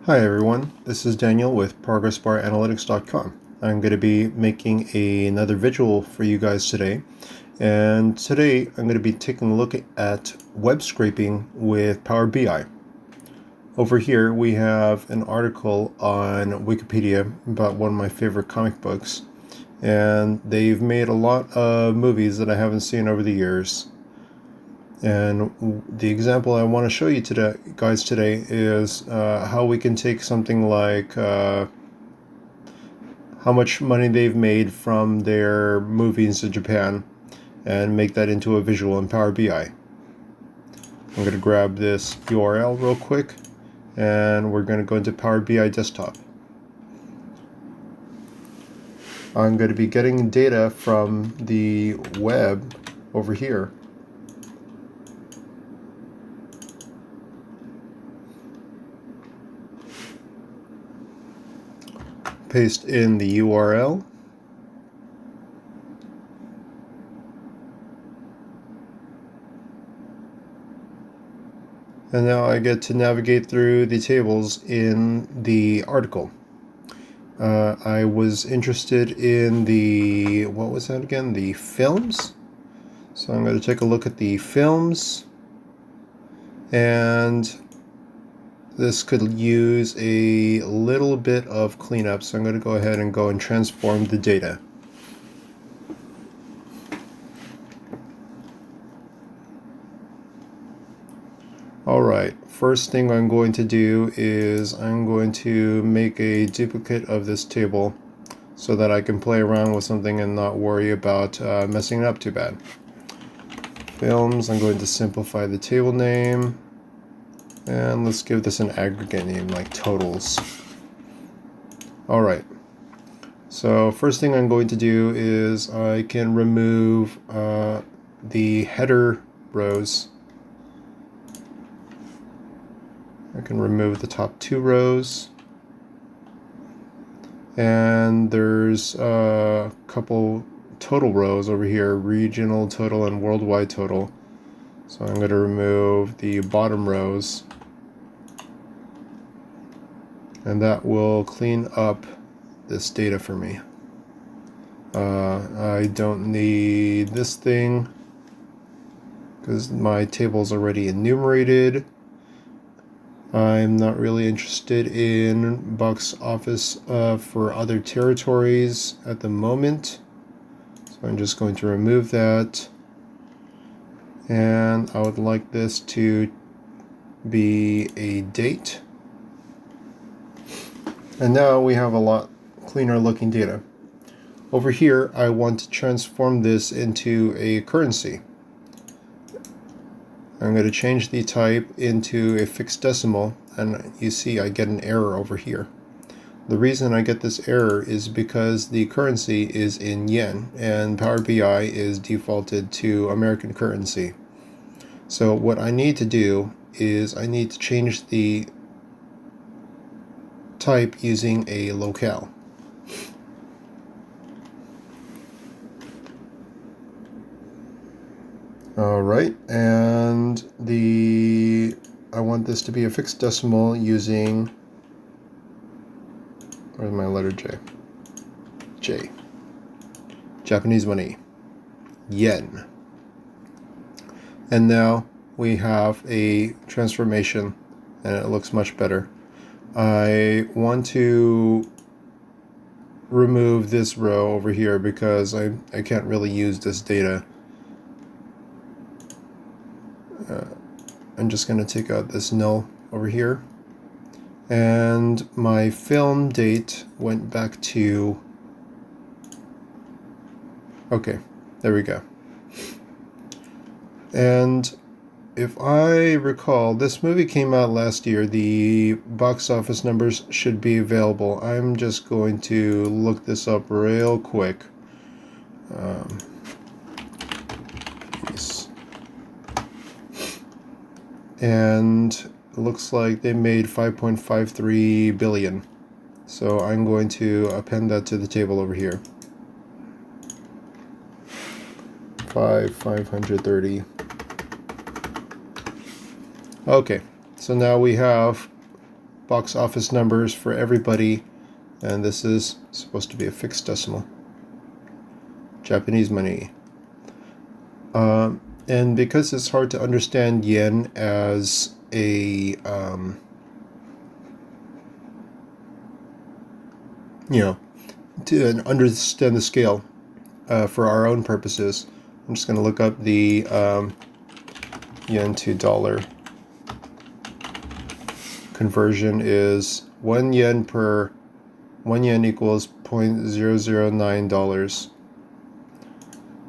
Hi everyone, this is Daniel with ProgressBarAnalytics.com. I'm going to be making another visual for you guys today, and today I'm going to be taking a look at web scraping with Power BI. Over here we have an article on Wikipedia about one of my favorite comic books, and they've made a lot of movies that I haven't seen over the years. And the example I want to show you today, guys, today is how we can take something like how much money they've made from their movies in Japan and make that into a visual in Power BI. I'm going to grab this URL real quick, and we're going to go into Power BI Desktop. I'm going to be getting data from the web over here. Paste in the URL. And now I get to navigate through the tables in the article. I was interested in the, what was that again? The films. So I'm going to take a look at the films, and this could use a little bit of cleanup. So I'm going to go ahead and go and transform the data. Alright, first thing I'm going to do is I'm going to make a duplicate of this table so that I can play around with something and not worry about messing it up too bad. Films, I'm going to simplify the table name, and let's give this an aggregate name like totals. Alright, so first thing I'm going to do is I can remove the header rows. I can remove the top two rows, and there's a couple total rows over here, regional total and worldwide total. So I'm going to remove the bottom rows, and that will clean up this data for me. I don't need this thing because my table's already enumerated. I'm not really interested in box office for other territories at the moment, so I'm just going to remove that, and I would like this to be a date. And now we have a lot cleaner looking data. Over here I want to transform this into a currency. I'm going to change the type into a fixed decimal, and you see I get an error over here. The reason I get this error is because the currency is in yen and Power BI is defaulted to American currency. So what I need to do is I need to change the type using a locale. Alright, and I want this to be a fixed decimal using, where's my letter J? J. Japanese money. Yen. And now we have a transformation, and it looks much better. I want to remove this row over here because I can't really use this data. I'm just going to take out this null over here, and my film date went back to, okay, there we go. And if I recall, this movie came out last year. The box office numbers should be available. I'm just going to look this up real quick. And it looks like they made 5.53 billion. So I'm going to append that to the table over here. 530. Okay, so now we have box office numbers for everybody, and this is supposed to be a fixed decimal. Japanese money. And because it's hard to understand yen as a to understand the scale for our own purposes, I'm just going to look up the yen to dollar conversion. Is 1 yen per 1 yen equals $0.009.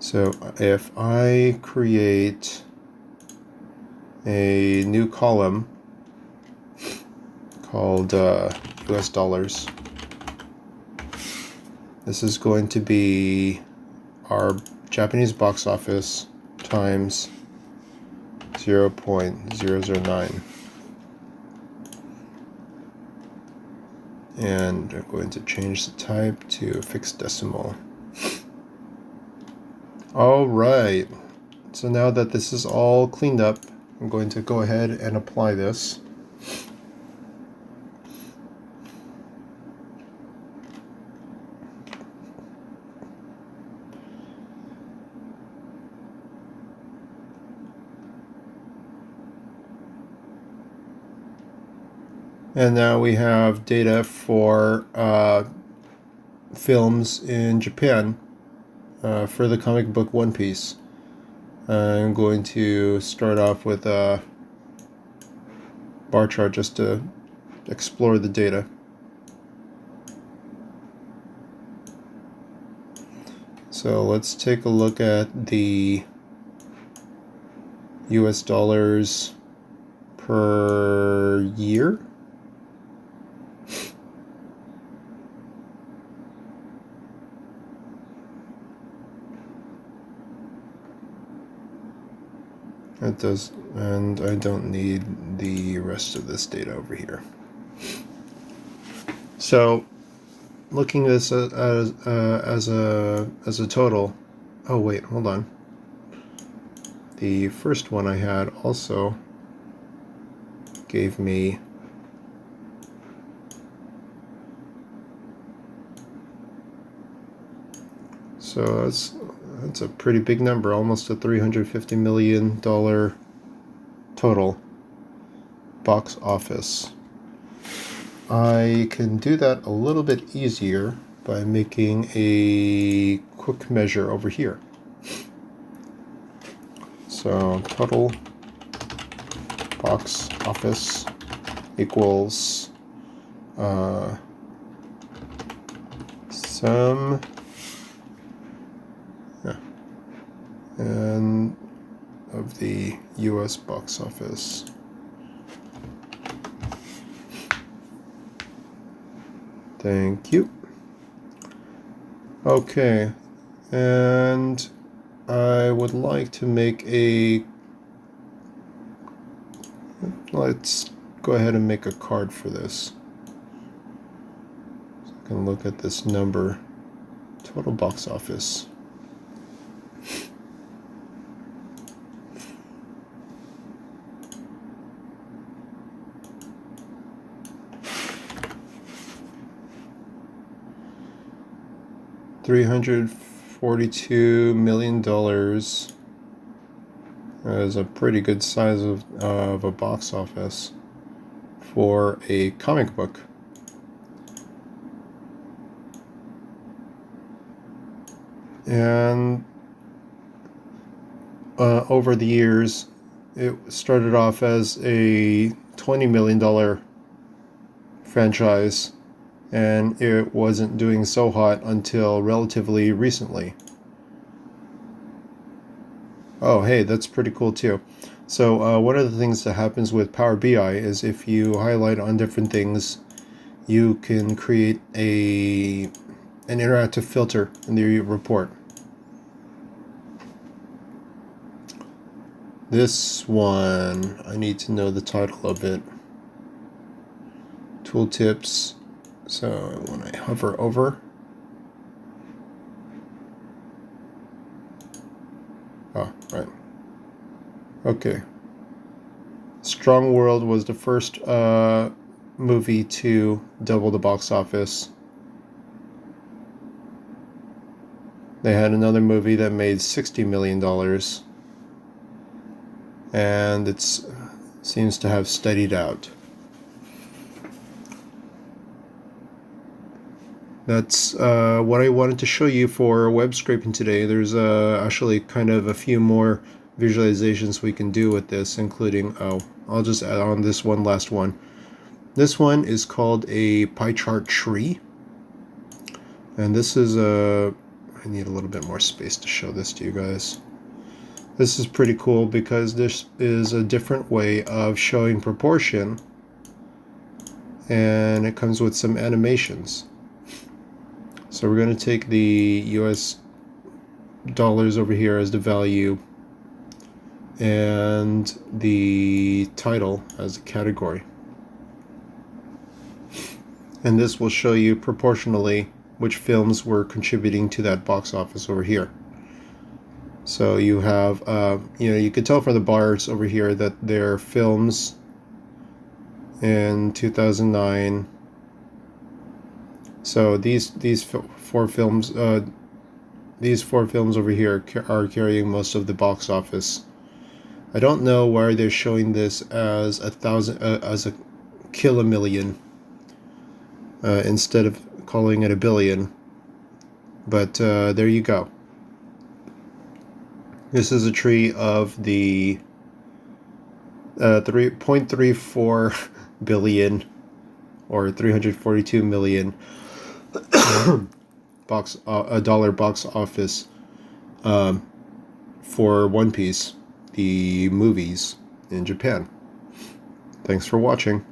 So if I create a new column called US dollars, this is going to be our Japanese box office times 0.009. And I'm going to change the type to fixed decimal. Alright, so now that this is all cleaned up, I'm going to go ahead and apply this. And now we have data for films in Japan for the comic book One Piece. I'm going to start off with a bar chart just to explore the data. So let's take a look at the US dollars per year. It does, and I don't need the rest of this data over here. So, looking at this as a total. Oh wait, hold on. The first one I had also gave me so that's a pretty big number, almost a $350 million total box office. I can do that a little bit easier by making a quick measure over here. So total box office equals sum and of the US box office. Thank you. Okay, and I would like to make let's go ahead and make a card for this. So I can look at this number, total box office. $342 million is a pretty good size of a box office for a comic book. And over the years, it started off as a $20 million franchise, and it wasn't doing so hot until relatively recently. Oh, hey, that's pretty cool too. So one of the things that happens with Power BI is if you highlight on different things, you can create an interactive filter in the report. This one, I need to know the title of it. Tooltips. So when I hover over, right. Okay. Strong World was the first movie to double the box office. They had another movie that made $60 million, and it seems to have steadied out. That's what I wanted to show you for web scraping today. There's actually kind of a few more visualizations we can do with this, including, I'll just add on this one last one. This one is called a pie chart tree. And this is I need a little bit more space to show this to you guys. This is pretty cool because this is a different way of showing proportion, and it comes with some animations. So we're going to take the US dollars over here as the value and the title as a category. And this will show you proportionally which films were contributing to that box office over here. So you have, you can tell from the bars over here that they're films in 2009. So these four films over here are carrying most of the box office. I don't know why they're showing this as a kilomillion instead of calling it a billion. But there you go. This is a tree of the 3.34 billion or 342 million dollar box office for One Piece, the movies in Japan. Thanks for watching.